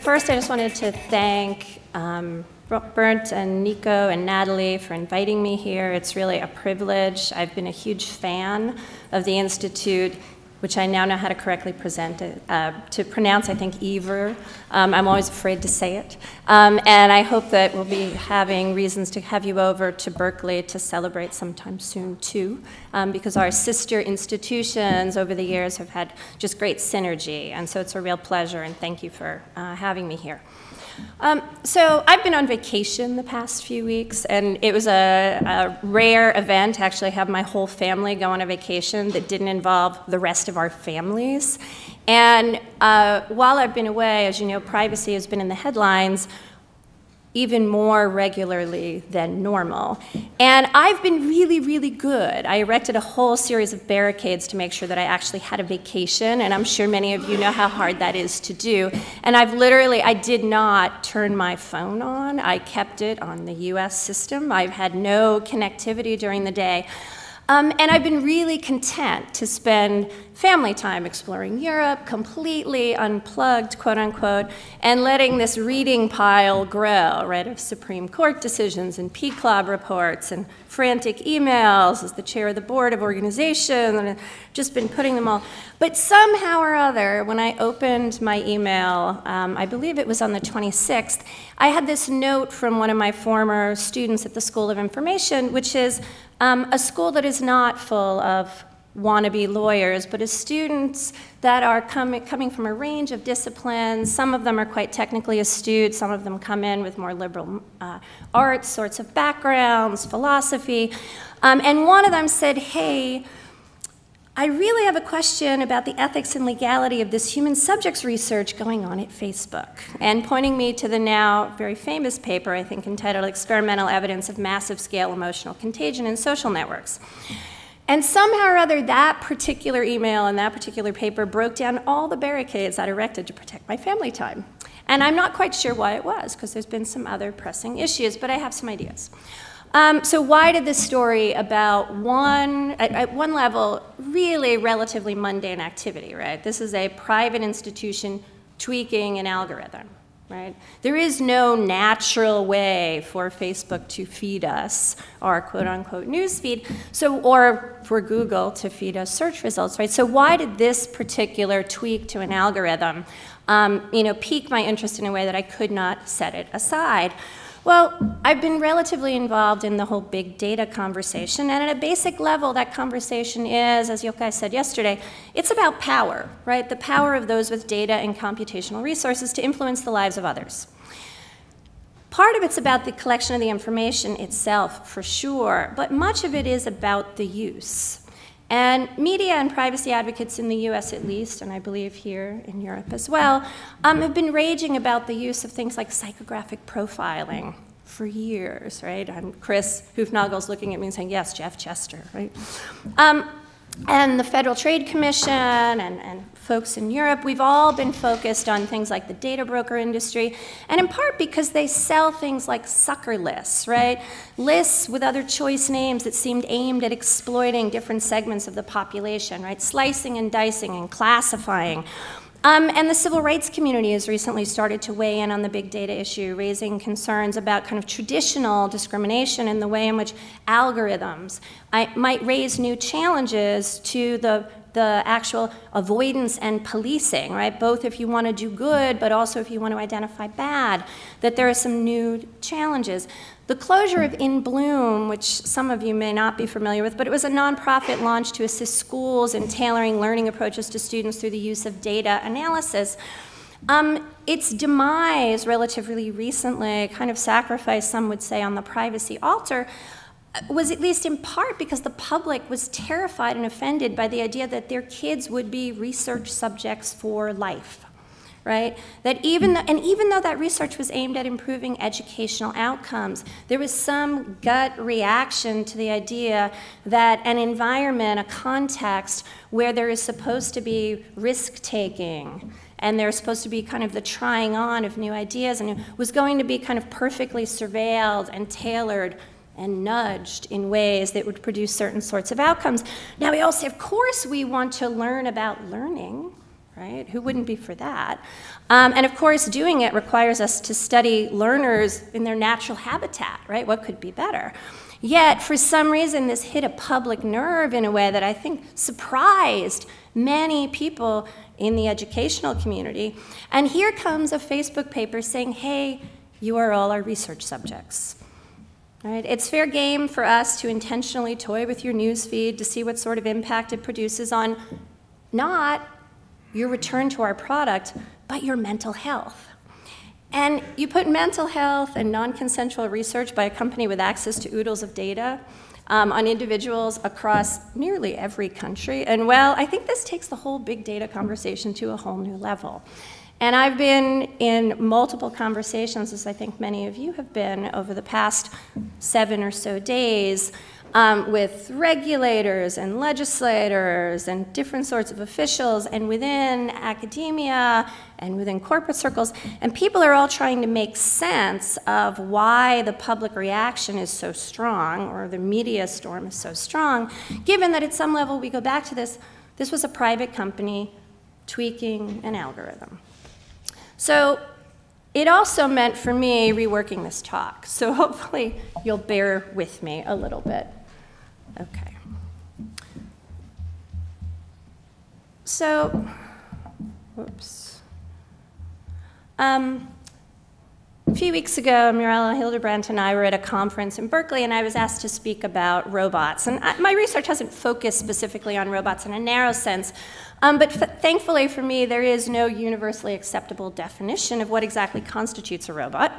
first I just wanted to thank Bernd and Nico and Natalie for inviting me here. It's really a privilege. I've been a huge fan of the Institute, which I now know how to correctly present it, to pronounce, I think, Iver. I'm always afraid to say it. And I hope that we'll be having reasons to have you over to Berkeley to celebrate sometime soon, too, because our sister institutions over the years have had just great synergy. And so it's a real pleasure, and thank you for having me here. So I've been on vacation the past few weeks, and it was a rare event to actually have my whole family go on a vacation that didn't involve the rest of our families. And while I've been away, as you know, privacy has been in the headlines even more regularly than normal. And I've been really, really good. I erected a whole series of barricades to make sure that I actually had a vacation, and I'm sure many of you know how hard that is to do. And I did not turn my phone on. I kept it on the US system. I've had no connectivity during the day. And I've been really content to spend family time exploring Europe, completely unplugged, quote unquote, and letting this reading pile grow, right, of Supreme Court decisions and PCLOB reports and frantic emails as the chair of the board of organization, and I've just been putting them all. But somehow or other, when I opened my email, I believe it was on the 26th, I had this note from one of my former students at the School of Information, which is a school that is not full of wannabe lawyers, but as students that are coming from a range of disciplines. Some of them are quite technically astute, some of them come in with more liberal arts sorts of backgrounds, philosophy, and one of them said, hey, I really have a question about the ethics and legality of this human subjects research going on at Facebook, and pointing me to the now very famous paper, I think, entitled Experimental Evidence of Massive Scale Emotional Contagion in Social Networks. And somehow or other, that particular email and that particular paper broke down all the barricades I'd erected to protect my family time. And I'm not quite sure why it was, because there's been some other pressing issues, but I have some ideas. So why did this story about at one level, really relatively mundane activity, right? This is a private institution tweaking an algorithm, right? There is no natural way for Facebook to feed us our quote-unquote news feed, or for Google to feed us search results, right? So why did this particular tweak to an algorithm pique my interest in a way that I could not set it aside? Well, I've been relatively involved in the whole big data conversation, and at a basic level, that conversation is, as Yochai said yesterday, it's about power, right? The power of those with data and computational resources to influence the lives of others. Part of it's about the collection of the information itself, for sure, but much of it is about the use. And media and privacy advocates in the US at least, and I believe here in Europe as well, have been raging about the use of things like psychographic profiling for years, right? And Chris Hoofnagel's looking at me and saying, yes, Jeff Chester, right? And the Federal Trade Commission and folks in Europe, we've all been focused on things like the data broker industry, and in part because they sell things like sucker lists, right? Lists with other choice names that seemed aimed at exploiting different segments of the population, right? Slicing and dicing and classifying. And the civil rights community has recently started to weigh in on the big data issue, raising concerns about kind of traditional discrimination in the way in which algorithms might raise new challenges to the actual avoidance and policing, right? Both if you want to do good, but also if you want to identify bad, that there are some new challenges. The closure of In Bloom, which some of you may not be familiar with, but it was a nonprofit launched to assist schools in tailoring learning approaches to students through the use of data analysis. Its demise relatively recently, kind of sacrificed, some would say, on the privacy altar, was at least in part because the public was terrified and offended by the idea that their kids would be research subjects for life, right? That even though that research was aimed at improving educational outcomes, there was some gut reaction to the idea that an environment, a context where there is supposed to be risk-taking, and there's supposed to be kind of the trying on of new ideas, and it was going to be kind of perfectly surveilled and tailored and nudged in ways that would produce certain sorts of outcomes. Now we all say, of course we want to learn about learning, right? Who wouldn't be for that? And of course, doing it requires us to study learners in their natural habitat, right? What could be better? Yet, for some reason, this hit a public nerve in a way that I think surprised many people in the educational community. And here comes a Facebook paper saying, hey, you are all our research subjects. Right? It's fair game for us to intentionally toy with your news feed to see what sort of impact it produces on not your return to our product, but your mental health. And you put mental health and non-consensual research by a company with access to oodles of data on individuals across nearly every country. And well, I think this takes the whole big data conversation to a whole new level. And I've been in multiple conversations, as I think many of you have been over the past 7 or so days, with regulators and legislators and different sorts of officials and within academia and within corporate circles. And people are all trying to make sense of why the public reaction is so strong, or the media storm is so strong, given that at some level we go back to this was a private company tweaking an algorithm. So it also meant for me reworking this talk. So hopefully you'll bear with me a little bit. Okay. So, whoops. A few weeks ago, Mirella Hildebrandt and I were at a conference in Berkeley, and I was asked to speak about robots. And my research hasn't focused specifically on robots in a narrow sense, but thankfully for me, there is no universally acceptable definition of what exactly constitutes a robot,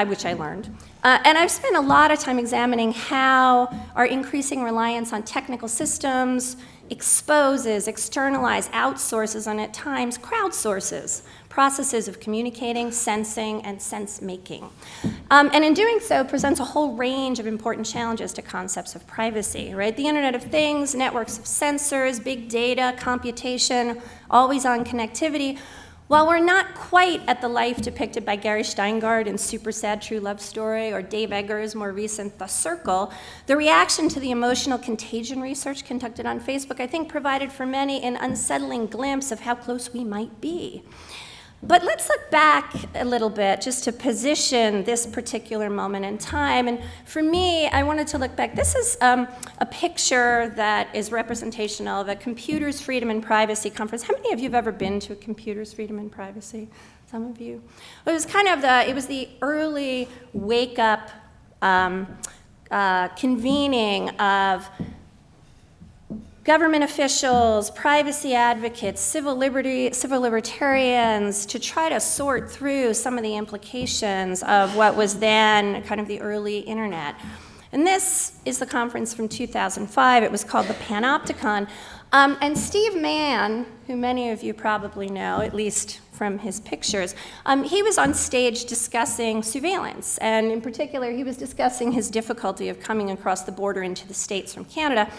which I learned. And I've spent a lot of time examining how our increasing reliance on technical systems exposes, externalizes, outsources, and at times crowdsources processes of communicating, sensing, and sense-making. And in doing so, presents a whole range of important challenges to concepts of privacy, right? The Internet of Things, networks of sensors, big data, computation, always-on connectivity. While we're not quite at the life depicted by Gary Steingart in Super Sad True Love Story or Dave Eggers' more recent The Circle, the reaction to the emotional contagion research conducted on Facebook, I think, provided for many an unsettling glimpse of how close we might be. But let's look back a little bit just to position this particular moment in time. And for me, I wanted to look back. This is a picture that is representational of a Computers, Freedom, and Privacy conference. How many of you have ever been to a Computers, Freedom, and Privacy? Some of you. Well, it was kind of the early wake-up convening of government officials, privacy advocates, civil libertarians, to try to sort through some of the implications of what was then kind of the early internet. And this is the conference from 2005. It was called the Panopticon. And Steve Mann, who many of you probably know, at least from his pictures, he was on stage discussing surveillance. And in particular, he was discussing his difficulty of coming across the border into the States from Canada.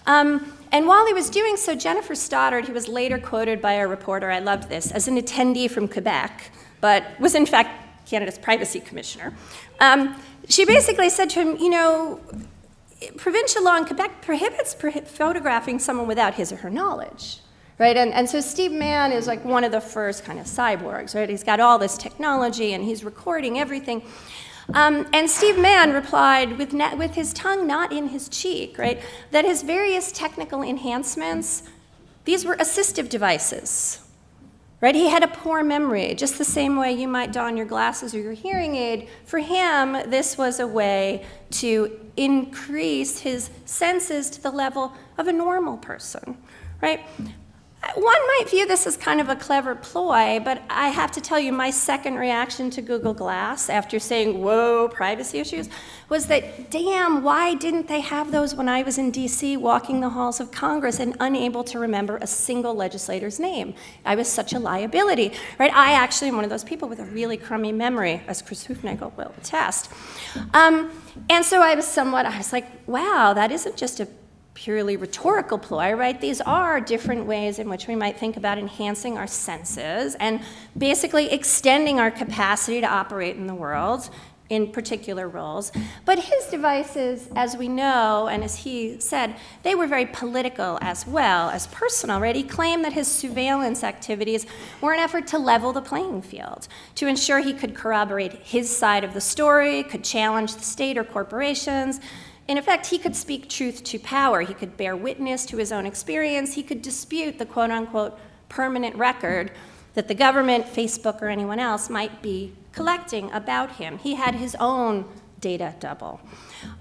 And while he was doing so, Jennifer Stoddard, who was later quoted by a reporter, I loved this, as an attendee from Quebec, but was in fact Canada's privacy commissioner, she basically said to him, you know, provincial law in Quebec prohibits photographing someone without his or her knowledge. Right? And so Steve Mann is like one of the first kind of cyborgs, right? He's got all this technology and he's recording everything. And Steve Mann replied with his tongue not in his cheek, right, that his various technical enhancements, these were assistive devices, right? He had a poor memory, just the same way you might don your glasses or your hearing aid. For him, this was a way to increase his senses to the level of a normal person, right? One might view this as kind of a clever ploy, but I have to tell you, my second reaction to Google Glass after saying, whoa, privacy issues, was that, damn, why didn't they have those when I was in DC walking the halls of Congress and unable to remember a single legislator's name? I was such a liability, right? I actually am one of those people with a really crummy memory, as Chris Hufnagel will attest. And so I was like, wow, that isn't just a purely rhetorical ploy, right? These are different ways in which we might think about enhancing our senses and basically extending our capacity to operate in the world in particular roles. But his devices, as we know, and as he said, they were very political as well as personal, right? He claimed that his surveillance activities were an effort to level the playing field, to ensure he could corroborate his side of the story, could challenge the state or corporations. In effect, he could speak truth to power. He could bear witness to his own experience. He could dispute the quote-unquote permanent record that the government, Facebook, or anyone else might be collecting about him. He had his own data double.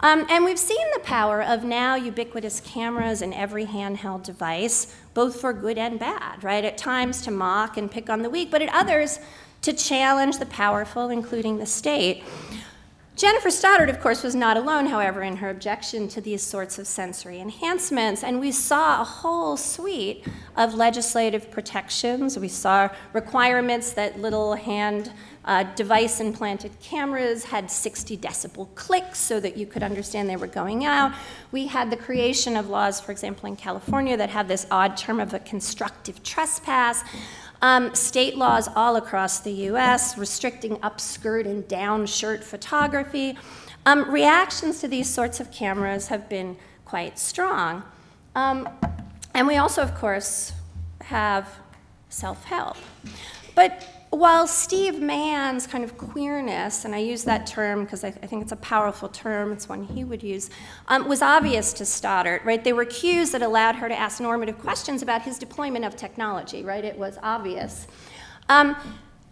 And we've seen the power of now ubiquitous cameras in every handheld device, both for good and bad, right? At times to mock and pick on the weak, but at others to challenge the powerful, including the state. Jennifer Stoddard, of course, was not alone, however, in her objection to these sorts of sensory enhancements, and we saw a whole suite of legislative protections. We saw requirements that little hand device-implanted cameras had 60 decibel clicks so that you could understand they were going out. We had the creation of laws, for example, in California that have this odd term of a constructive trespass. State laws all across the US restricting upskirt and downshirt photography. Reactions to these sorts of cameras have been quite strong. And we also, of course, have self-help. But while Steve Mann's kind of queerness, and I use that term because I think it's a powerful term, it's one he would use, was obvious to Stoddard, right? There were cues that allowed her to ask normative questions about his deployment of technology, right? It was obvious.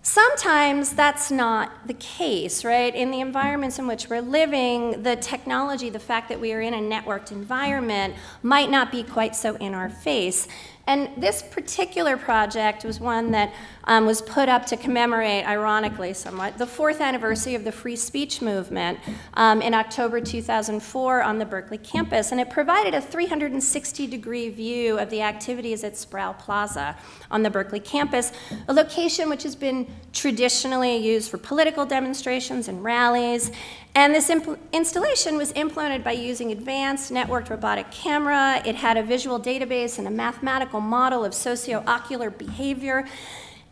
Sometimes that's not the case, right? In the environments in which we're living, the technology, the fact that we are in a networked environment might not be quite so in our face. And this particular project was one that was put up to commemorate, ironically somewhat, the 4th anniversary of the free speech movement in October 2004 on the Berkeley campus. And it provided a 360-degree view of the activities at Sproul Plaza on the Berkeley campus, a location which has been traditionally used for political demonstrations and rallies. And this installation was implemented by using advanced networked robotic camera. It had a visual database and a mathematical model of socio-ocular behavior.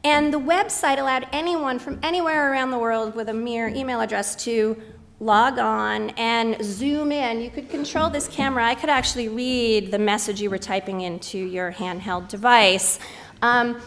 And the website allowed anyone from anywhere around the world with a mere email address to log on and zoom in. You could control this camera. I could actually read the message you were typing into your handheld device. And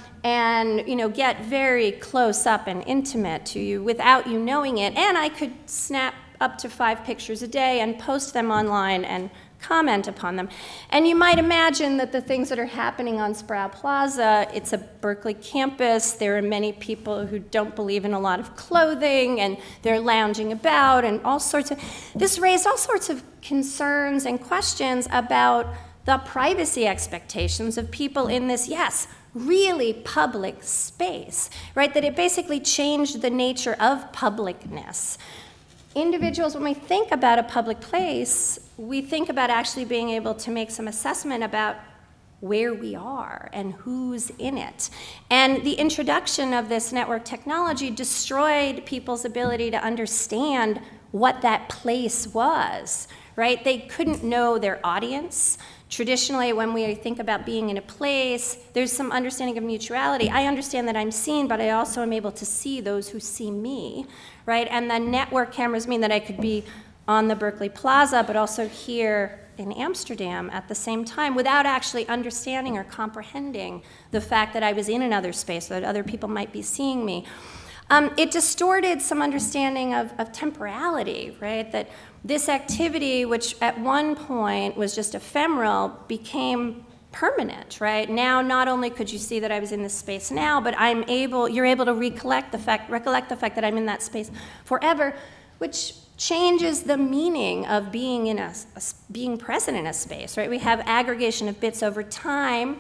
get very close up and intimate to you without you knowing it. And I could snap up to 5 pictures a day and post them online and comment upon them. And you might imagine that the things that are happening on Sproul Plaza, it's a Berkeley campus, there are many people who don't believe in a lot of clothing, and they're lounging about, and all sorts of, this raised all sorts of concerns and questions about the privacy expectations of people in this, yes, really public space, right? That it basically changed the nature of publicness. Individuals, when we think about a public place, we think about actually being able to make some assessment about where we are and who's in it. And the introduction of this network technology destroyed people's ability to understand what that place was, right? They couldn't know their audience. Traditionally, when we think about being in a place, there's some understanding of mutuality. I understand that I'm seen, but I also am able to see those who see me, right? And the network cameras mean that I could be on the Berkeley Plaza, but also here in Amsterdam at the same time without actually understanding or comprehending the fact that I was in another space, that other people might be seeing me. It distorted some understanding of temporality, right? That this activity, which at one point was just ephemeral, became permanent, right? Now, not only could you see that I was in this space now, but you're able to recollect the fact that I'm in that space forever, which changes the meaning of being being present in a space, right? We have aggregation of bits over time,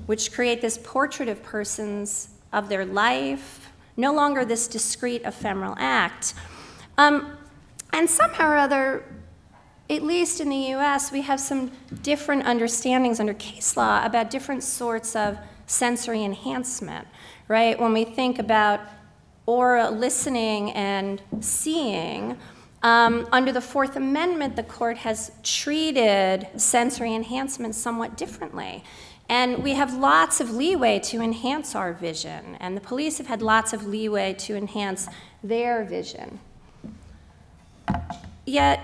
which create this portrait of persons, of their life, no longer this discrete ephemeral act. And somehow or other, at least in the US, we have some different understandings under case law about different sorts of sensory enhancement, right? When we think about oral listening and seeing, under the 4th Amendment, the court has treated sensory enhancement somewhat differently. And we have lots of leeway to enhance our vision, and the police have had lots of leeway to enhance their vision. yet,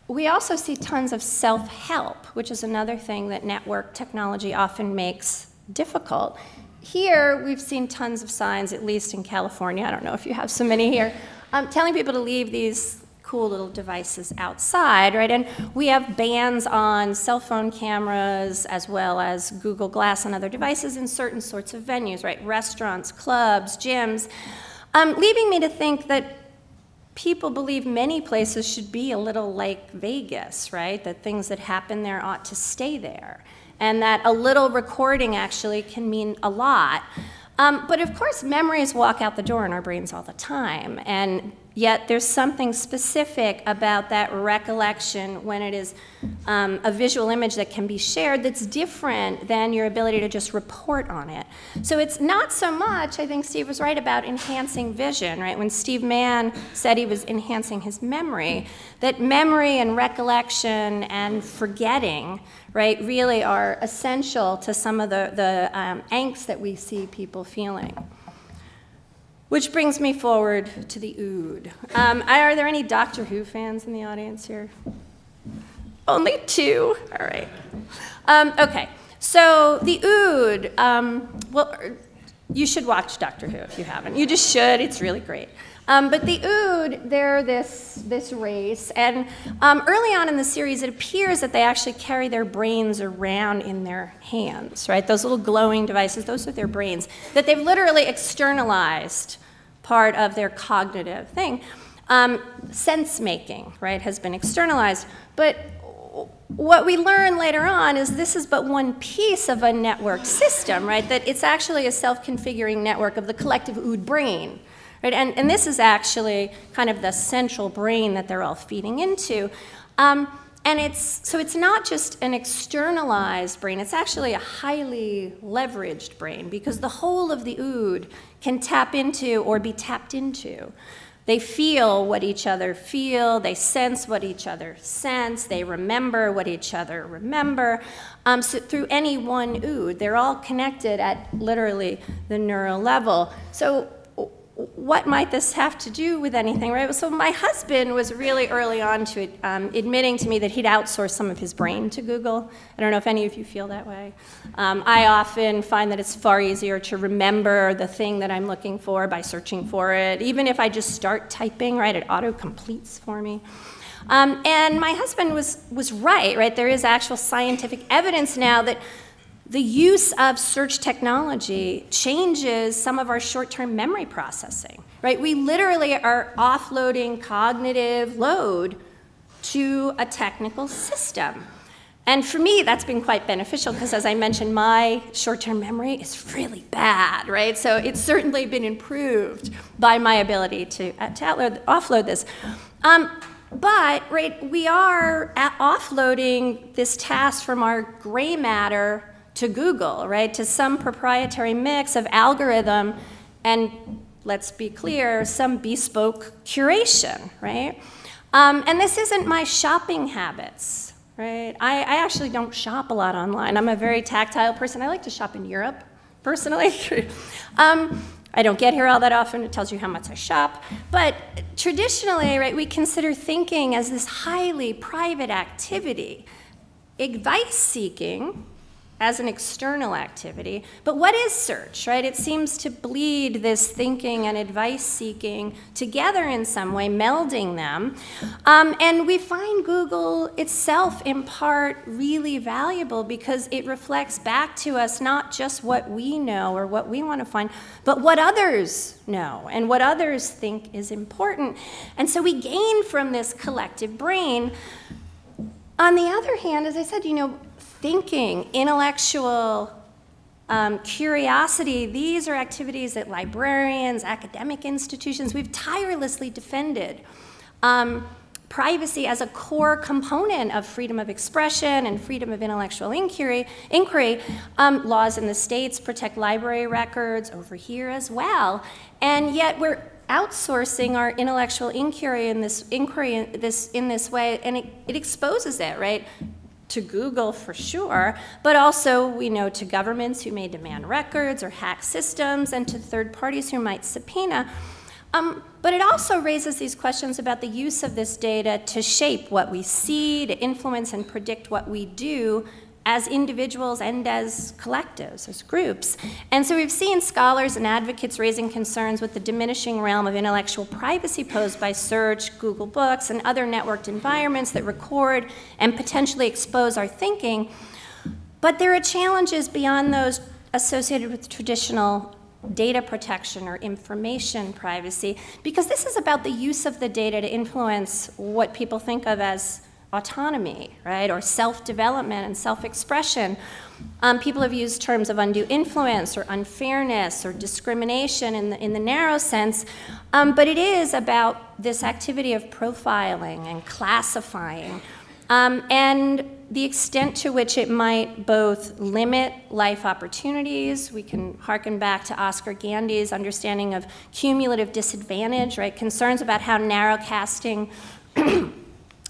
we also see tons of self-help, which is another thing that network technology often makes difficult. Here, we've seen tons of signs, at least in California, I don't know if you have so many here, telling people to leave these cool little devices outside, right? And we have bans on cell phone cameras as well as Google Glass and other devices in certain sorts of venues, right? Restaurants, clubs, gyms, leaving me to think that people believe many places should be a little like Vegas, right? That things that happen there ought to stay there. And that a little recording actually can mean a lot. But of course, memories walk out the door in our brains all the time. And yet there's something specific about that recollection when it is a visual image that can be shared that's different than your ability to just report on it. So it's not so much, I think Steve was right about enhancing vision, right? When Steve Mann said he was enhancing his memory, that memory and recollection and forgetting, right, really are essential to some of the angst that we see people feeling. Which brings me forward to the ood. Are there any Doctor Who fans in the audience here? Only two? All right. Okay, so the ood, well, you should watch Doctor Who if you haven't. You just should, it's really great. But the ood, they're this race, and early on in the series, it appears that they actually carry their brains around in their hands, right? Those little glowing devices, those are their brains, that they've literally externalized part of their cognitive thing. Sense-making, right, has been externalized, but what we learn later on is this is but one piece of a network system, right? That it's actually a self-configuring network of the collective ood brain. Right? And this is actually kind of the central brain that they're all feeding into. So it's not just an externalized brain, it's actually a highly leveraged brain because the whole of the ood can tap into or be tapped into. They feel what each other feel, they sense what each other sense, they remember what each other remember. So through any one ood, they're all connected at literally the neural level. So what might this have to do with anything, right? So my husband was really early on to it, admitting to me that he'd outsourced some of his brain to Google. I don't know if any of you feel that way. I often find that it's far easier to remember the thing that I'm looking for by searching for it. Even if I just start typing, right, it auto-completes for me. And my husband was right? There is actual scientific evidence now that the use of search technology changes some of our short-term memory processing, right? We literally are offloading cognitive load to a technical system. And for me, that's been quite beneficial because, as I mentioned, my short-term memory is really bad, right? So it's certainly been improved by my ability to offload this. But, right, we are offloading this task from our gray matter to Google, right, to some proprietary mix of algorithm and, let's be clear, some bespoke curation, right? And this isn't my shopping habits, right? I actually don't shop a lot online. I'm a very tactile person. I like to shop in Europe, personally. I don't get here all that often. It tells you how much I shop. But traditionally, right, we consider thinking as this highly private activity. Advice seeking as an external activity. But what is search, right? It seems to bleed this thinking and advice seeking together in some way, melding them. And we find Google itself in part really valuable because it reflects back to us not just what we know or what we want to find, but what others know and what others think is important. And so we gain from this collective brain. On the other hand, as I said, thinking, intellectual curiosity, these are activities that librarians, academic institutions, we've tirelessly defended. Privacy as a core component of freedom of expression and freedom of intellectual inquiry. Laws in the States protect library records over here as well. And yet we're outsourcing our intellectual inquiry in this way, and it exposes it, right? To Google for sure, but also we know to governments who may demand records or hack systems and to third parties who might subpoena. But it also raises these questions about the use of this data to shape what we see, to influence and predict what we do as individuals and as collectives, as groups. And so we've seen scholars and advocates raising concerns with the diminishing realm of intellectual privacy posed by search, Google Books, and other networked environments that record and potentially expose our thinking. But there are challenges beyond those associated with traditional data protection or information privacy, because this is about the use of the data to influence what people think of as autonomy, right, or self-development and self-expression. People have used terms of undue influence or unfairness or discrimination in the narrow sense, but it is about this activity of profiling and classifying, and the extent to which it might both limit life opportunities. We can harken back to Oscar Gandy's understanding of cumulative disadvantage, right? Concerns about how narrowcasting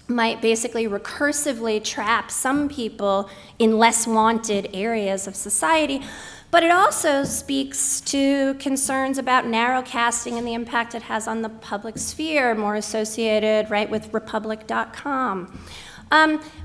might basically recursively trap some people in less wanted areas of society. But it also speaks to concerns about narrowcasting and the impact it has on the public sphere, more associated, right, with Republic.com.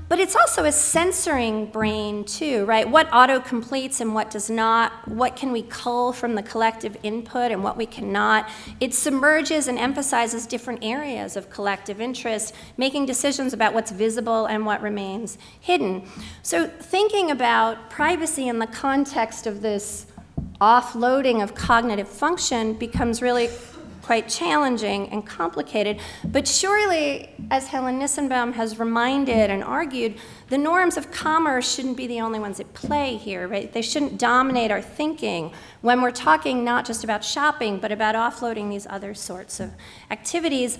But it's also a censoring brain too, right? What auto-completes and what does not, what can we cull from the collective input and what we cannot. It submerges and emphasizes different areas of collective interest, making decisions about what's visible and what remains hidden. So thinking about privacy in the context of this offloading of cognitive function becomes really quite challenging and complicated, but surely, as Helen Nissenbaum has reminded and argued, the norms of commerce shouldn't be the only ones at play here, right? They shouldn't dominate our thinking when we're talking not just about shopping, but about offloading these other sorts of activities.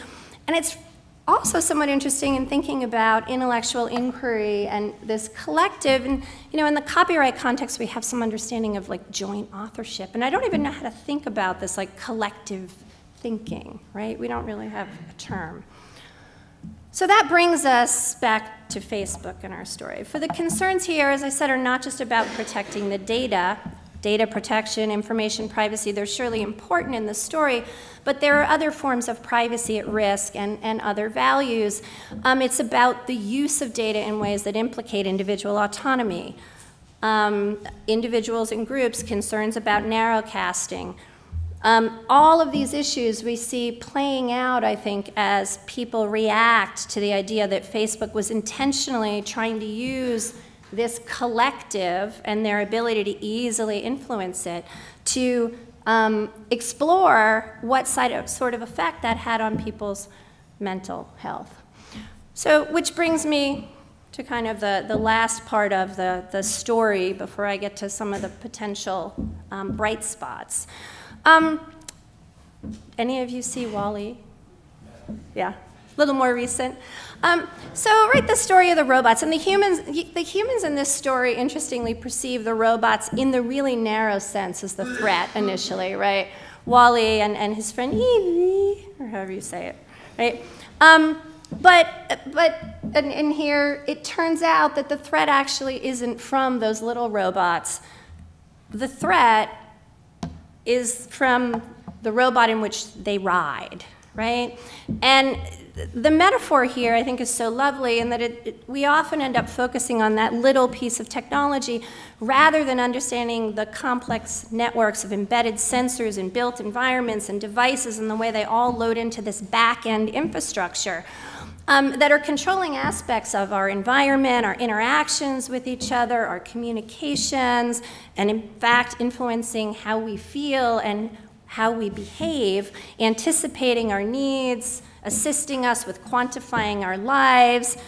And it's also somewhat interesting in thinking about intellectual inquiry and this collective. And you know, in the copyright context, we have some understanding of like joint authorship, and I don't even know how to think about this like collective thinking, right? We don't really have a term. So that brings us back to Facebook in our story. For the concerns here, as I said, are not just about protecting the data protection, information privacy, they're surely important in the story, but there are other forms of privacy at risk and other values. It's about the use of data in ways that implicate individual autonomy. Individuals and groups, concerns about narrowcasting. All of these issues we see playing out, I think, as people react to the idea that Facebook was intentionally trying to use this collective and their ability to easily influence it to explore what sort of effect that had on people's mental health. So, which brings me to kind of the last part of the story before I get to some of the potential bright spots. Any of you see WALL-E? Yeah, a little more recent. So, right, the story of the robots. And the humans in this story, interestingly, perceive the robots in the really narrow sense as the threat initially, right? WALL-E and his friend Evie, or however you say it, right? And here, it turns out that the threat actually isn't from those little robots. The threat is from the robot in which they ride, right? And the metaphor here, I think, is so lovely in that we often end up focusing on that little piece of technology rather than understanding the complex networks of embedded sensors and built environments and devices and the way they all load into this back-end infrastructure that are controlling aspects of our environment, our interactions with each other, our communications, and in fact influencing how we feel and how we behave, anticipating our needs, assisting us with quantifying our lives,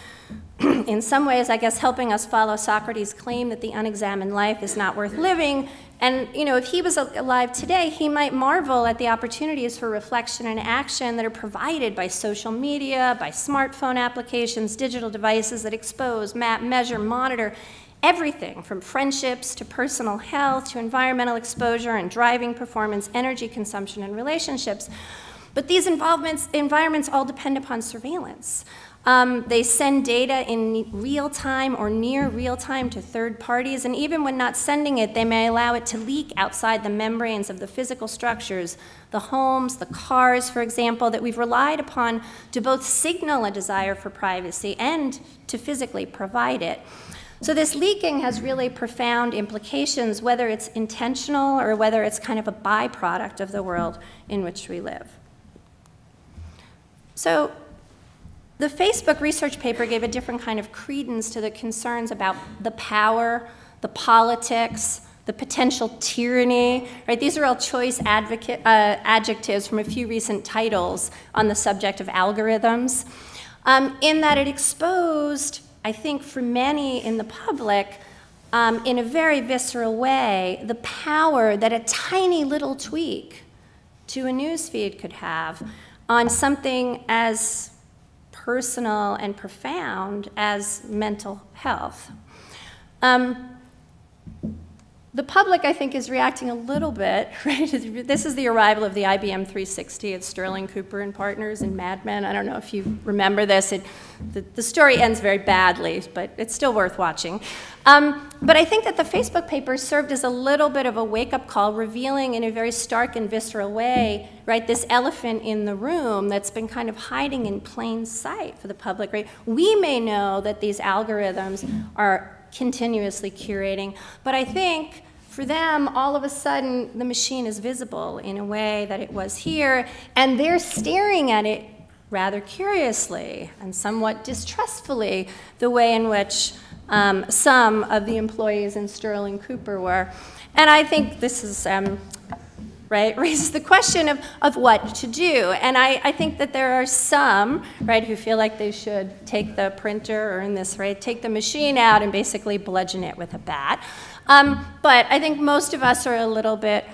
in some ways, I guess, helping us follow Socrates' claim that the unexamined life is not worth living. And you know, if he was alive today, he might marvel at the opportunities for reflection and action that are provided by social media, by smartphone applications, digital devices that expose, map, measure, monitor everything from friendships to personal health to environmental exposure and driving performance, energy consumption, and relationships. But these environments all depend upon surveillance. They send data in real time or near real time to third parties, and even when not sending it, they may allow it to leak outside the membranes of the physical structures, the homes, the cars, for example, that we've relied upon to both signal a desire for privacy and to physically provide it. So this leaking has really profound implications, whether it's intentional or whether it's kind of a byproduct of the world in which we live. So the Facebook research paper gave a different kind of credence to the concerns about the power, the politics, the potential tyranny, right? These are all choice adjectives from a few recent titles on the subject of algorithms, in that it exposed, I think for many in the public, in a very visceral way, the power that a tiny little tweak to a newsfeed could have on something as personal and profound as mental health. The public, I think, is reacting a little bit, right? This is the arrival of the IBM 360 at Sterling Cooper and Partners in Mad Men. I don't know if you remember this. The story ends very badly, but it's still worth watching. But I think that the Facebook paper served as a little bit of a wake-up call, revealing in a very stark and visceral way, right, this elephant in the room that's been kind of hiding in plain sight for the public, right? We may know that these algorithms are continuously curating, but I think for them, all of a sudden, the machine is visible in a way that it was here, and they're staring at it rather curiously and somewhat distrustfully, the way in which some of the employees in Sterling Cooper were. And I think this is, right, raises the question of what to do. And I think that there are some, right, who feel like they should take the printer, or in this, right, take the machine out and basically bludgeon it with a bat. But I think most of us are a little bit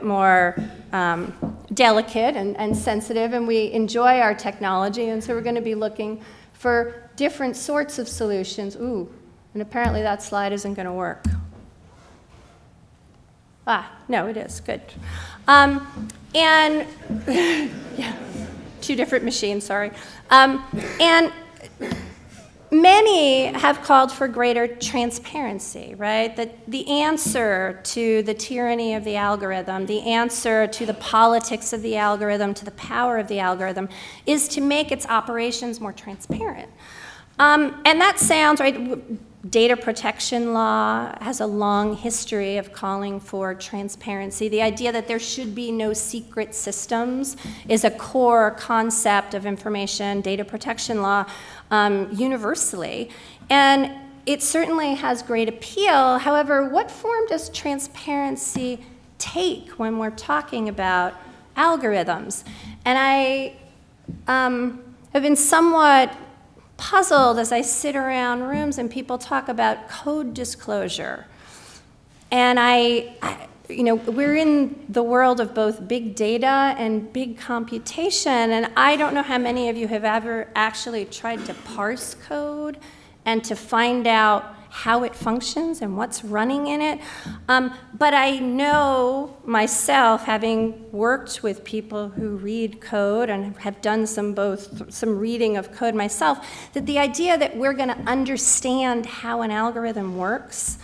more delicate and sensitive, and we enjoy our technology, and so we're going to be looking for different sorts of solutions. Ooh, and apparently that slide isn't going to work. Ah, no, it is. Good. And yeah, two different machines, sorry. And many have called for greater transparency, right? That the answer to the tyranny of the algorithm, the answer to the politics of the algorithm, to the power of the algorithm, is to make its operations more transparent. And that sounds, right, data protection law has a long history of calling for transparency. The idea that there should be no secret systems is a core concept of information data protection law universally. And it certainly has great appeal. However, what form does transparency take when we're talking about algorithms? And I have been somewhat puzzled as I sit around rooms and people talk about code disclosure. And you know, we're in the world of both big data and big computation, and I don't know how many of you have ever actually tried to parse code and to find out how it functions and what's running in it. But I know myself, having worked with people who read code and have done some reading of code myself, that the idea that we're going to understand how an algorithm works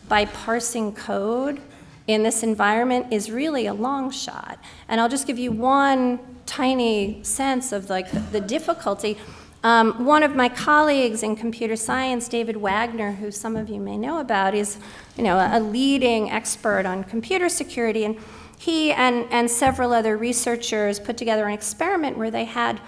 by parsing code in this environment is really a long shot. And I'll just give you one tiny sense of like the difficulty. One of my colleagues in computer science, David Wagner, who some of you may know about, is a leading expert on computer security, and he and several other researchers put together an experiment where they had,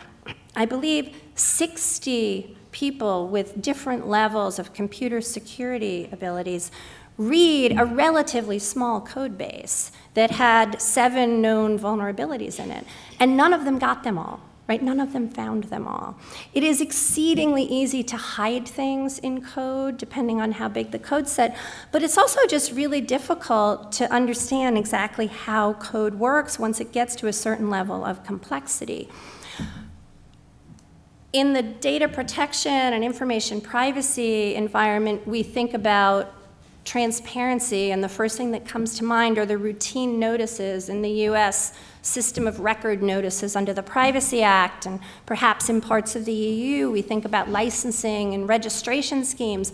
I believe, 60 people with different levels of computer security abilities read a relatively small code base that had 7 known vulnerabilities in it, and none of them got them all. Right? None of them found them all. It is exceedingly easy to hide things in code, depending on how big the code set, but it's also just really difficult to understand exactly how code works once it gets to a certain level of complexity. In the data protection and information privacy environment, we think about transparency, and the first thing that comes to mind are the routine notices in the US system of record notices under the Privacy Act, and perhaps in parts of the EU, we think about licensing and registration schemes.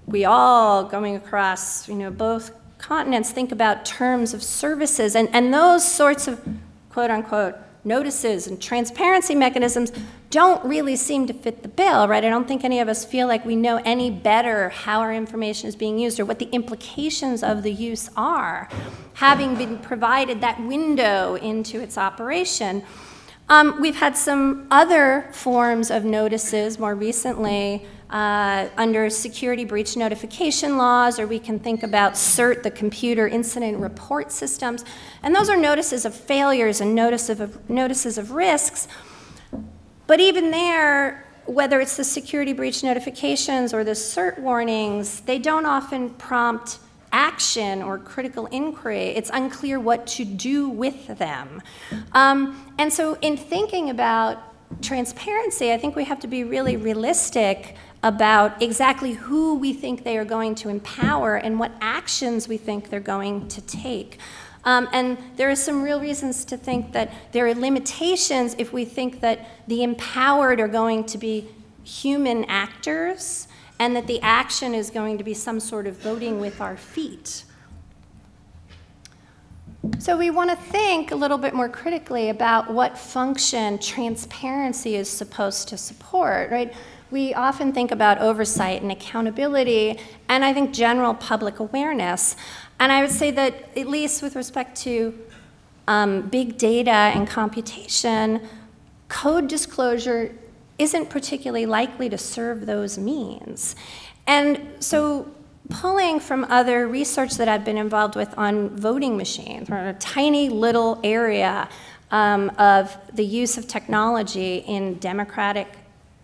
We all, going across both continents, think about terms of services, and those sorts of quote-unquote notices and transparency mechanisms don't really seem to fit the bill, right? I don't think any of us feel like we know any better how our information is being used or what the implications of the use are, having been provided that window into its operation. We've had some other forms of notices more recently under security breach notification laws, or we can think about CERT, the computer incident report systems, and those are notices of failures and notices of risks. But even there, whether it's the security breach notifications or the CERT warnings, they don't often prompt action or critical inquiry. It's unclear what to do with them. And so in thinking about transparency, I think we have to be really realistic about exactly who we think they are going to empower and what actions we think they're going to take. And there are some real reasons to think that there are limitations if we think that the empowered are going to be human actors and that the action is going to be some sort of voting with our feet. So we want to think a little bit more critically about what function transparency is supposed to support, right? We often think about oversight and accountability, and I think general public awareness. And I would say that, at least with respect to big data and computation, code disclosure isn't particularly likely to serve those means. And so pulling from other research that I've been involved with on voting machines, or a tiny little area of the use of technology in democratic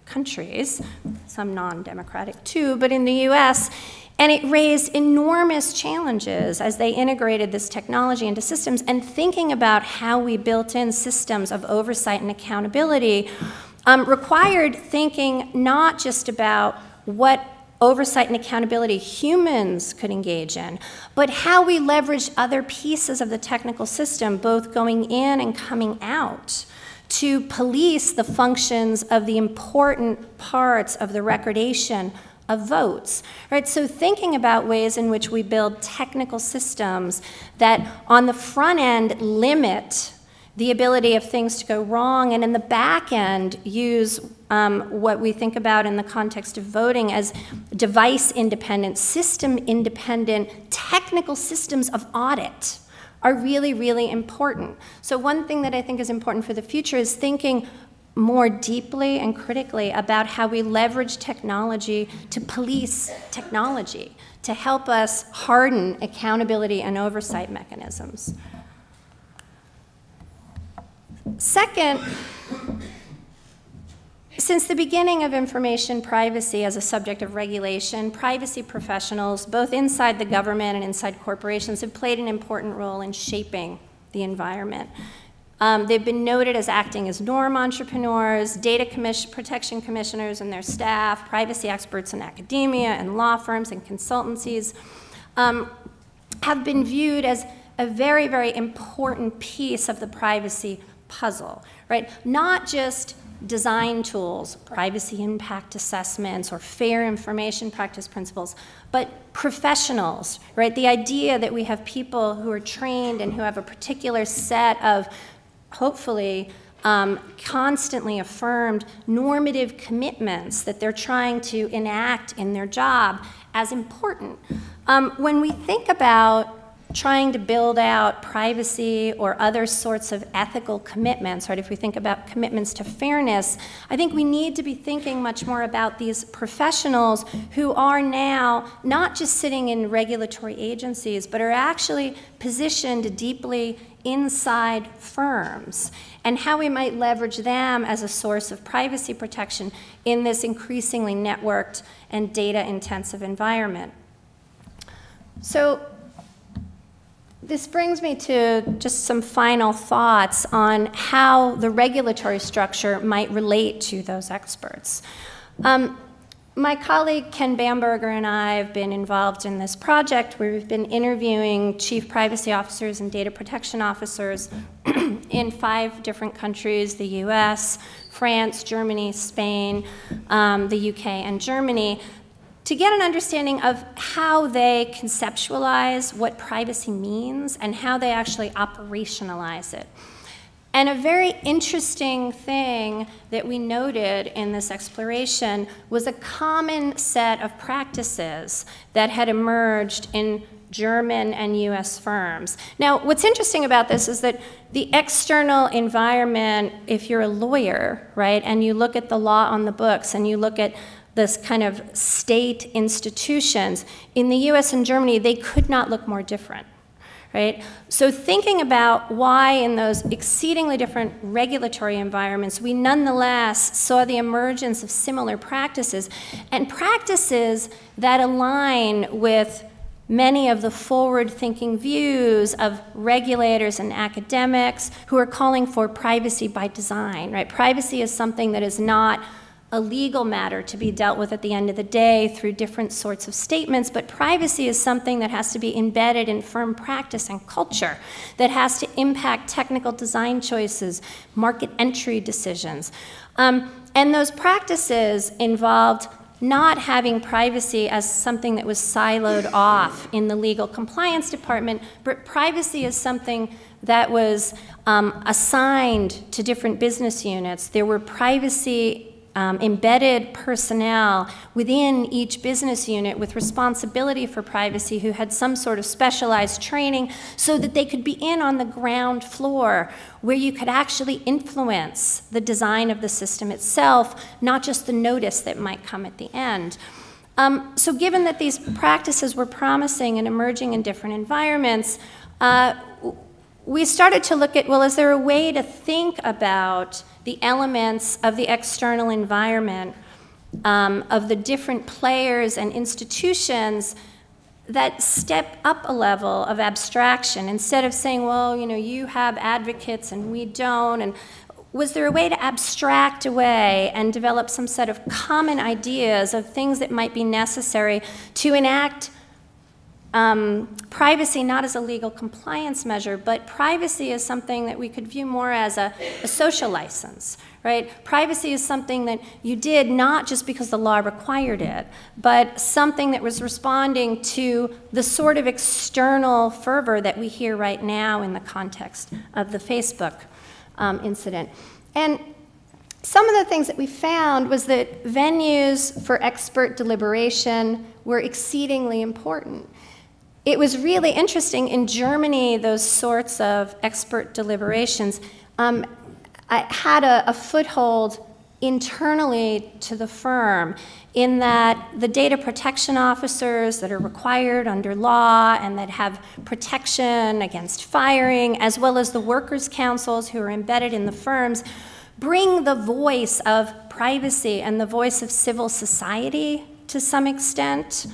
countries, some non-democratic too, but in the US, and it raised enormous challenges as they integrated this technology into systems, and thinking about how we built in systems of oversight and accountability required thinking not just about what oversight and accountability humans could engage in, but how we leveraged other pieces of the technical system, both going in and coming out, to police the functions of the important parts of the recordation of votes, right? So thinking about ways in which we build technical systems that on the front end limit the ability of things to go wrong, and in the back end use what we think about in the context of voting as device-independent, system-independent, technical systems of audit are really, really important. So one thing that I think is important for the future is thinking more deeply and critically about how we leverage technology to police technology, to help us harden accountability and oversight mechanisms. Second, since the beginning of information privacy as a subject of regulation, privacy professionals, both inside the government and inside corporations, have played an important role in shaping the environment. They've been noted as acting as norm entrepreneurs, data protection commissioners and their staff, privacy experts in academia and law firms and consultancies, have been viewed as a very, very important piece of the privacy puzzle, right? Not just design tools, privacy impact assessments, or fair information practice principles, but professionals, right? The idea that we have people who are trained and who have a particular set of, hopefully, constantly affirmed normative commitments that they're trying to enact in their job as important. When we think about trying to build out privacy or other sorts of ethical commitments, right? If we think about commitments to fairness, I think we need to be thinking much more about these professionals who are now not just sitting in regulatory agencies, but are actually positioned deeply inside firms, and how we might leverage them as a source of privacy protection in this increasingly networked and data-intensive environment. So this brings me to just some final thoughts on how the regulatory structure might relate to those experts. my colleague Ken Bamberger and I have been involved in this project where we've been interviewing chief privacy officers and data protection officers in 5 different countries, the US, France, Germany, Spain, the UK, and Germany, to get an understanding of how they conceptualize what privacy means and how they actually operationalize it. And a very interesting thing that we noted in this exploration was a common set of practices that had emerged in German and US firms. Now, what's interesting about this is that the external environment, if you're a lawyer, right, and you look at the law on the books and you look at this kind of state institutions, in the US and Germany, they could not look more different. Right? So thinking about why in those exceedingly different regulatory environments, we nonetheless saw the emergence of similar practices, and practices that align with many of the forward-thinking views of regulators and academics who are calling for privacy by design. Right? Privacy is something that is not a legal matter to be dealt with at the end of the day through different sorts of statements, but privacy is something that has to be embedded in firm practice and culture, that has to impact technical design choices, market entry decisions. And those practices involved not having privacy as something that was siloed off in the legal compliance department, but privacy is something that was assigned to different business units. There were privacy embedded personnel within each business unit with responsibility for privacy who had some sort of specialized training so that they could be in on the ground floor where you could actually influence the design of the system itself, not just the notice that might come at the end. So given that these practices were promising and emerging in different environments, we started to look at, well, is there a way to think about the elements of the external environment, of the different players and institutions that step up a level of abstraction instead of saying, well, you know, you have advocates and we don't, and was there a way to abstract away and develop some set of common ideas of things that might be necessary to enact privacy not as a legal compliance measure, but privacy is something that we could view more as a social license, right? Privacy is something that you did not just because the law required it, but something that was responding to the sort of external fervor that we hear right now in the context of the Facebook incident. And some of the things that we found was that venues for expert deliberation were exceedingly important. It was really interesting in Germany, those sorts of expert deliberations had a foothold internally to the firm in that the data protection officers that are required under law and that have protection against firing, as well as the workers' councils who are embedded in the firms, bring the voice of privacy and the voice of civil society to some extent,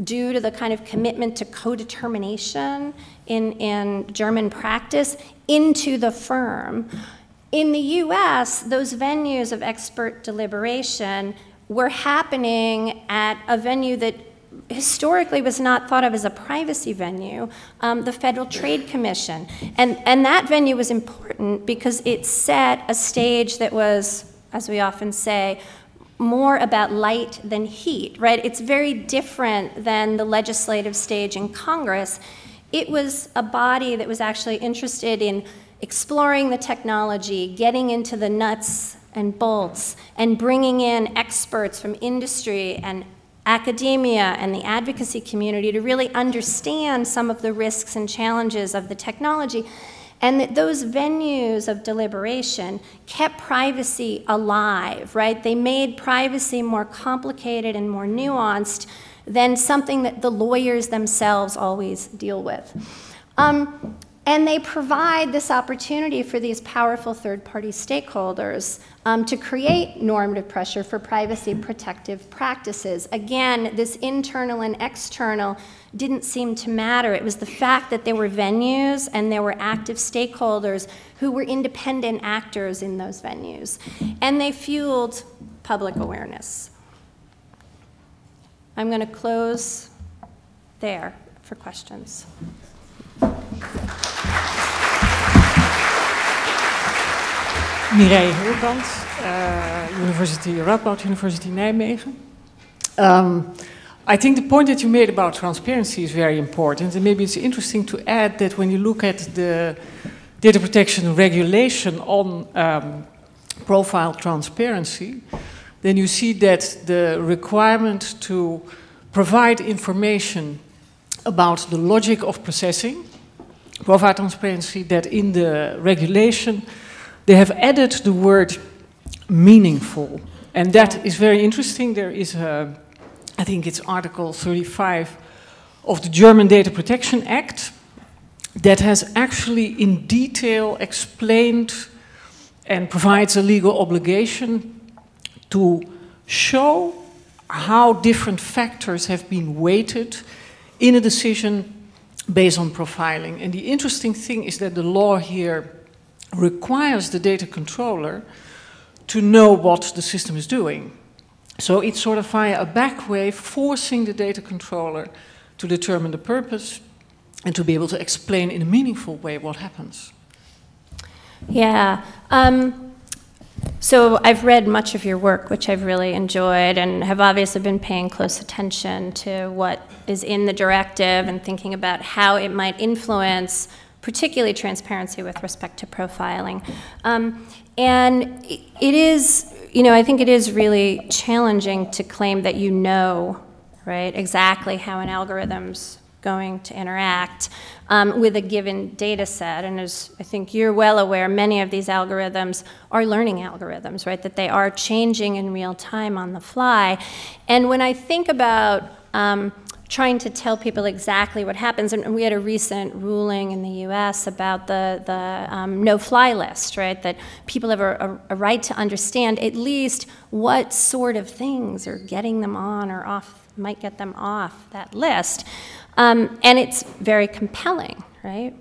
due to the kind of commitment to co-determination in German practice, into the firm. In the US, those venues of expert deliberation were happening at a venue that historically was not thought of as a privacy venue, the Federal Trade Commission. And that venue was important because it set a stage that was, as we often say, more about light than heat, right? It's very different than the legislative stage in Congress. It was a body that was actually interested in exploring the technology, getting into the nuts and bolts, and bringing in experts from industry and academia and the advocacy community to really understand some of the risks and challenges of the technology. And that those venues of deliberation kept privacy alive, right? They made privacy more complicated and more nuanced than something that the lawyers themselves always deal with. And they provide this opportunity for these powerful third-party stakeholders to create normative pressure for privacy protective practices. Again, this internal and external didn't seem to matter. It was the fact that there were venues and there were active stakeholders who were independent actors in those venues. And they fueled public awareness. I'm going to close there for questions. Mireille Heerbrand, Radboud University Nijmegen. I think the point that you made about transparency is very important, and maybe it's interesting to add that when you look at the data protection regulation on profile transparency, then you see that the requirement to provide information about the logic of processing, profile transparency, that in the regulation they have added the word meaningful. And that is very interesting. There is a, I think it's Article 35 of the German Data Protection Act that has actually in detail explained and provides a legal obligation to show how different factors have been weighted in a decision based on profiling. And the interesting thing is that the law here requires the data controller to know what the system is doing. So it's sort of via a back way forcing the data controller to determine the purpose and to be able to explain in a meaningful way what happens. Yeah. So I've read much of your work, which I've really enjoyed, and have obviously been paying close attention to what is in the directive and thinking about how it might influence particularly transparency with respect to profiling. And it is, I think it is really challenging to claim that you know, right, exactly how an algorithm's going to interact with a given data set. And as I think you're well aware, many of these algorithms are learning algorithms, right, that they are changing in real time on the fly. And when I think about trying to tell people exactly what happens, and we had a recent ruling in the US about the no-fly list, right, that people have a right to understand at least what sort of things are getting them on or off, might get them off that list. And it's very compelling, right?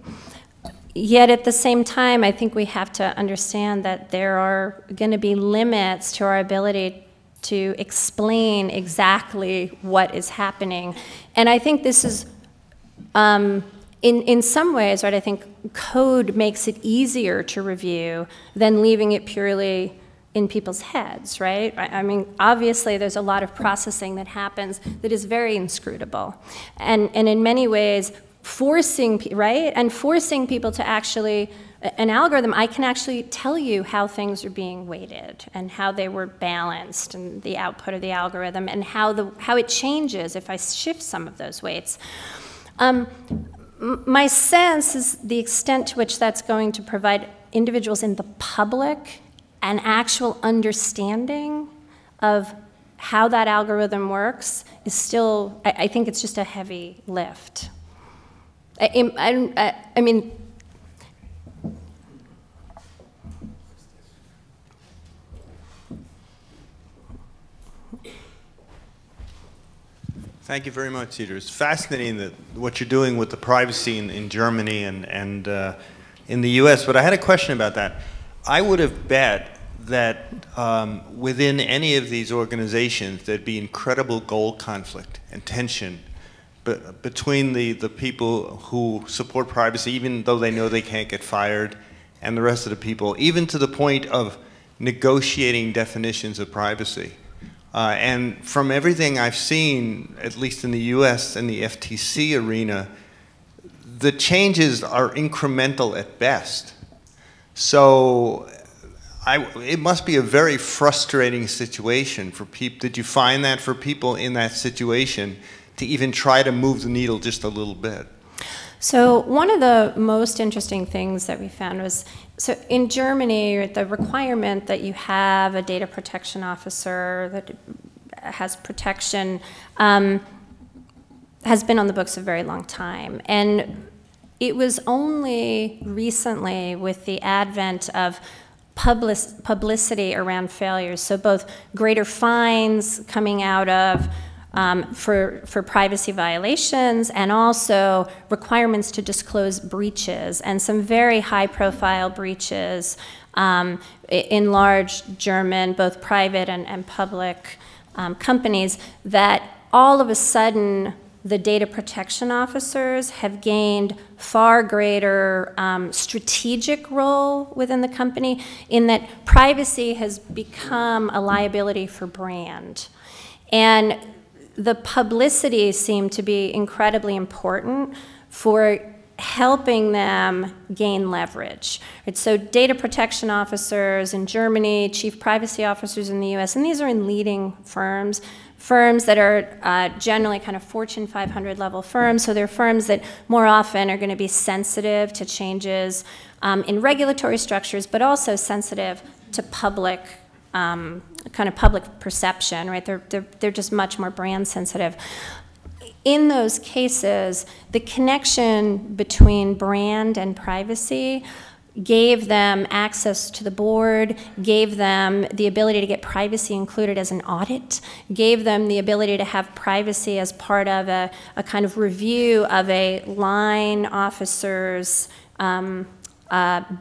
Yet at the same time, I think we have to understand that there are going to be limits to our ability to explain exactly what is happening. And I think this is, in some ways, right, I think code makes it easier to review than leaving it purely in people's heads, right? I mean, obviously there's a lot of processing that happens that is very inscrutable. And in many ways, forcing people to actually, an algorithm, I can actually tell you how things are being weighted and how they were balanced and the output of the algorithm and how it changes if I shift some of those weights. My sense is the extent to which that's going to provide individuals in the public an actual understanding of how that algorithm works is still, I think it's just a heavy lift. I mean, Thank you very much, Deirdre. It's fascinating that what you're doing with the privacy in Germany and in the US, but I had a question about that. I would have bet that within any of these organizations there'd be incredible goal conflict and tension between the people who support privacy, even though they know they can't get fired, and the rest of the people, even to the point of negotiating definitions of privacy. And from everything I've seen, at least in the US and the FTC arena, the changes are incremental at best. So it must be a very frustrating situation for people. Did you find that for people in that situation to even try to move the needle just a little bit? So one of the most interesting things that we found was, so in Germany, the requirement that you have a data protection officer that has protection has been on the books a very long time. And it was only recently with the advent of publicity around failures, so both greater fines coming out of for privacy violations and also requirements to disclose breaches and some very high-profile breaches in large German, both private and public companies that all of a sudden, the data protection officers have gained far greater strategic role within the company, in that privacy has become a liability for brand. And the publicity seemed to be incredibly important for helping them gain leverage. Right? So data protection officers in Germany, chief privacy officers in the US, and these are in leading firms that are generally kind of Fortune 500 level firms. So they're firms that more often are going to be sensitive to changes in regulatory structures, but also sensitive to public, kind of public perception, right? They're just much more brand sensitive. In those cases, the connection between brand and privacy gave them access to the board, gave them the ability to get privacy included as an audit, gave them the ability to have privacy as part of a kind of review of a line officer's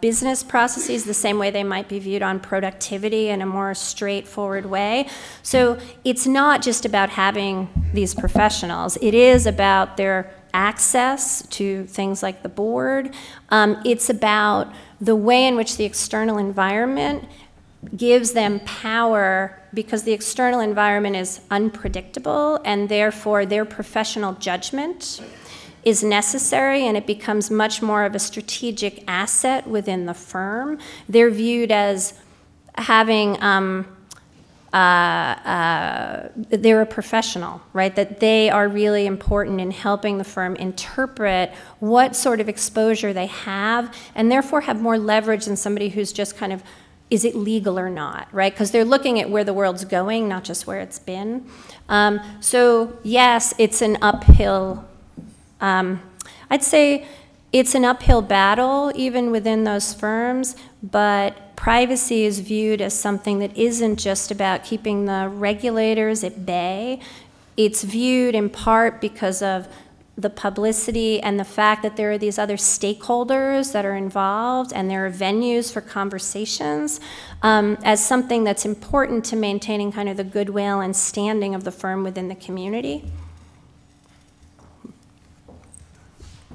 business processes, the same way they might be viewed on productivity in a more straightforward way. So it's not just about having these professionals. It is about their access to things like the board. It's about the way in which the external environment gives them power, because the external environment is unpredictable, and therefore their professional judgment is necessary, and it becomes much more of a strategic asset within the firm. They're viewed as having, they're a professional, right? That they are really important in helping the firm interpret what sort of exposure they have, and therefore have more leverage than somebody who's just kind of, is it legal or not, right? Because they're looking at where the world's going, not just where it's been. So yes, it's an uphill, I'd say it's an uphill battle even within those firms, but privacy is viewed as something that isn't just about keeping the regulators at bay. It's viewed in part because of the publicity and the fact that there are these other stakeholders that are involved, and there are venues for conversations, as something that's important to maintaining kind of the goodwill and standing of the firm within the community.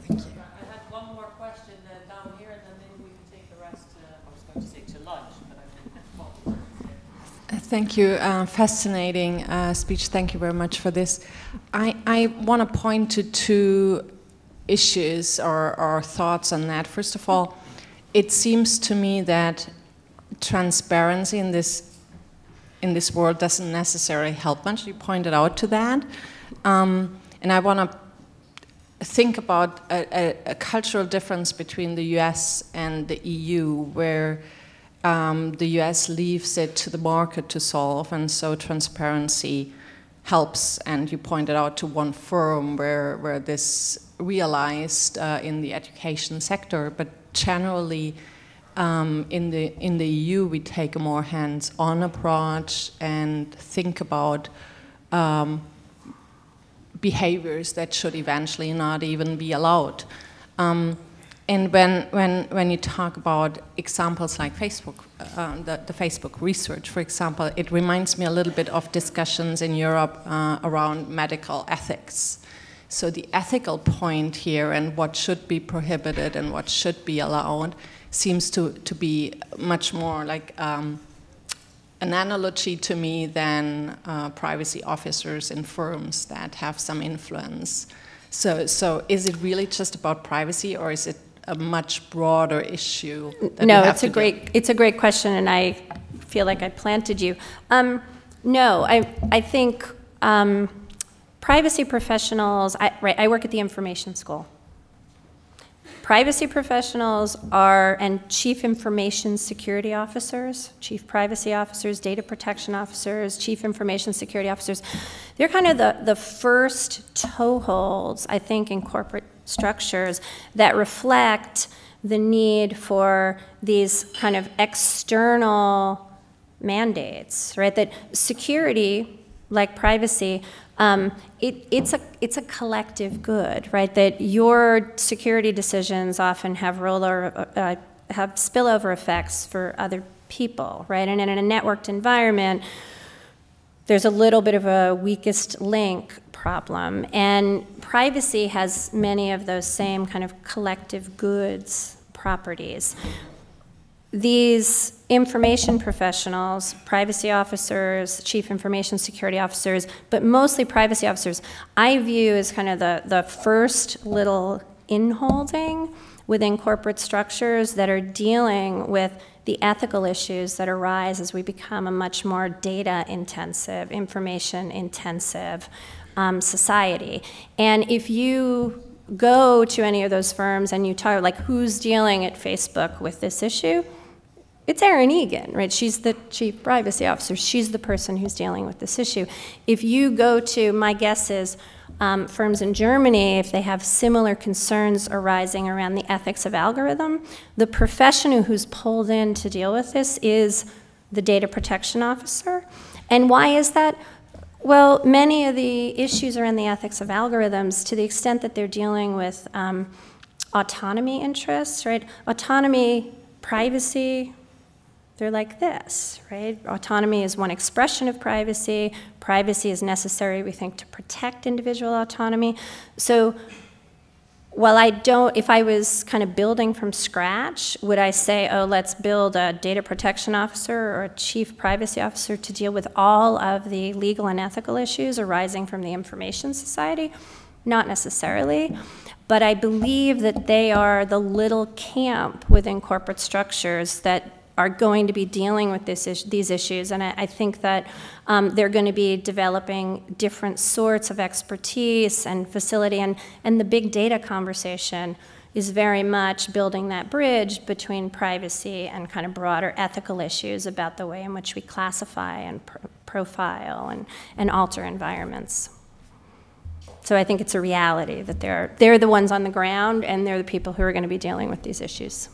Thank you. I had one more question down here, and then maybe we can take the rest. I was going to say to lunch, but I think. Thank you. Fascinating speech. Thank you very much for this. I want to point to two issues or thoughts on that. First of all, it seems to me that transparency in this world doesn't necessarily help much. You pointed out to that, and I want to think about a cultural difference between the US and the EU, where the US leaves it to the market to solve, and so transparency helps. And you pointed out to one firm where this realized in the education sector, but generally in the EU we take a more hands-on approach and think about behaviors that should eventually not even be allowed. And when you talk about examples like Facebook, the Facebook research, for example, it reminds me a little bit of discussions in Europe around medical ethics. So the ethical point here and what should be prohibited and what should be allowed seems to be much more like an analogy to me than privacy officers in firms that have some influence. So is it really just about privacy, or is it a much broader issue? No, it's a great question, and I feel like I planted you. No, I think privacy professionals, I work at the information school. Privacy professionals and chief information security officers, chief privacy officers, data protection officers, chief information security officers, they're kind of the first toeholds, I think, in corporate structures that reflect the need for these kind of external mandates, right? That security, like privacy, it's a collective good, right? That your security decisions often have spillover effects for other people, right? And in a networked environment, there's a little bit of a weakest link problem. And privacy has many of those same kind of collective goods properties. These information professionals, privacy officers, chief information security officers, but mostly privacy officers, I view as kind of the first little inholding within corporate structures that are dealing with the ethical issues that arise as we become a much more data-intensive, information-intensive society. And if you go to any of those firms and you talk, like, who's dealing at Facebook with this issue? It's Erin Egan, right? She's the chief privacy officer. She's the person who's dealing with this issue. If you go to, my guess is, firms in Germany, if they have similar concerns arising around the ethics of algorithm, the professional who's pulled in to deal with this is the data protection officer. And why is that? Well, many of the issues around the ethics of algorithms, to the extent that they're dealing with autonomy interests, right? Autonomy, privacy, they're like this, right? Autonomy is one expression of privacy. Privacy is necessary, we think, to protect individual autonomy. So while I don't, if I was kind of building from scratch, would I say, oh, let's build a data protection officer or a chief privacy officer to deal with all of the legal and ethical issues arising from the information society? Not necessarily. But I believe that they are the little camp within corporate structures that are going to be dealing with these issues, and I think that they're going to be developing different sorts of expertise and facility, and the big data conversation is very much building that bridge between privacy and kind of broader ethical issues about the way in which we classify and profile and alter environments. So I think it's a reality that they're the ones on the ground, and they're the people who are going to be dealing with these issues.